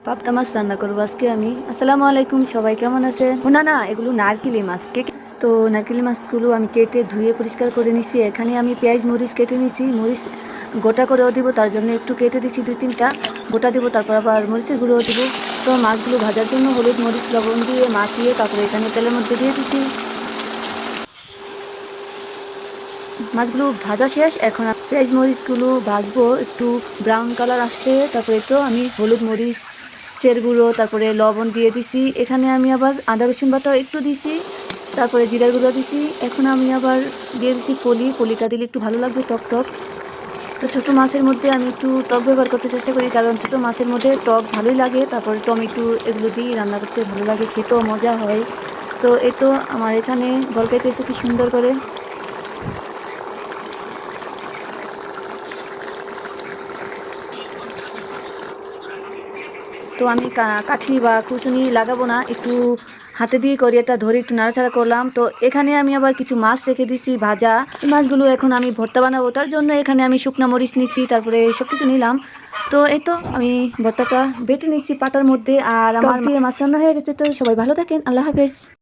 পাবদা মাছ রান্না করবো আজকে আমি। আসসালামু আলাইকুম, সবাই কেমন আছে? না না, এগুলো নারকেলি মাছ। তো নারকেলি মাছগুলো আমি কেটে ধুয়ে পরিষ্কার করে নিছি। এখানে আমি পেঁয়াজ মরিচ কেটে নিছি, মরিচ গোটা করেও দিব, তার জন্য একটু কেটে দিছি 2-3টা গোটা দিব, তারপর আবার মরিচের গুঁড়োও দিব। তো মাছগুলো ভাজার জন্য হলুদ মরিচ লবণ দিয়ে মাখিয়ে তারপরে এখানে তেলের মধ্যে দিয়ে দিছি। মাছগুলো ভাজা শেষ, এখন আমি পেঁয়াজ মরিচগুলো ভাজবো একটু ব্রাউন কালার আসতে। তারপরে তো আমি হলুদ মরিচ চের গুঁড়ো তারপরে লবণ দিয়ে দিছি। এখানে আমি আবার আদা রসুন বাটাও একটু দিছি, তারপরে জিরার গুঁড়ো দিছি। এখন আমি আবার দিয়ে দিছি পলিটা দিলে একটু ভালো লাগবে, টক টক। তো ছোটো মাছের মধ্যে আমি একটু টক ব্যবহার করতে চেষ্টা করি, কারণ ছোটো মাছের মধ্যে টক ভালোই লাগে। তারপরে টমেটো এগুলো দিয়ে রান্না করতে ভালো লাগে, খেতেও মজা হয়। তো এই তো আমার এখানে বলকাইতেছে কি সুন্দর করে। তো আমি কাঠি বা খুঁচুনি লাগাবো না, একটু হাতে দিয়ে করিয়াটা ধরে একটু নাড়াচাড়া করলাম। তো এখানে আমি আবার কিছু মাছ রেখে দিছি ভাজা। এই মাছগুলো এখন আমি ভর্তা বানাবো, তার জন্য এখানে আমি শুকনো মরিচ নিচ্ছি, তারপরে সব কিছু নিলাম। তো এই তো আমি ভর্তাটা বেটে নিচ্ছি পাটার মধ্যে। আর আমার দিয়ে মাছ রান্না হয়ে গেছে। তো সবাই ভালো থাকেন, আল্লাহ হাফেজ।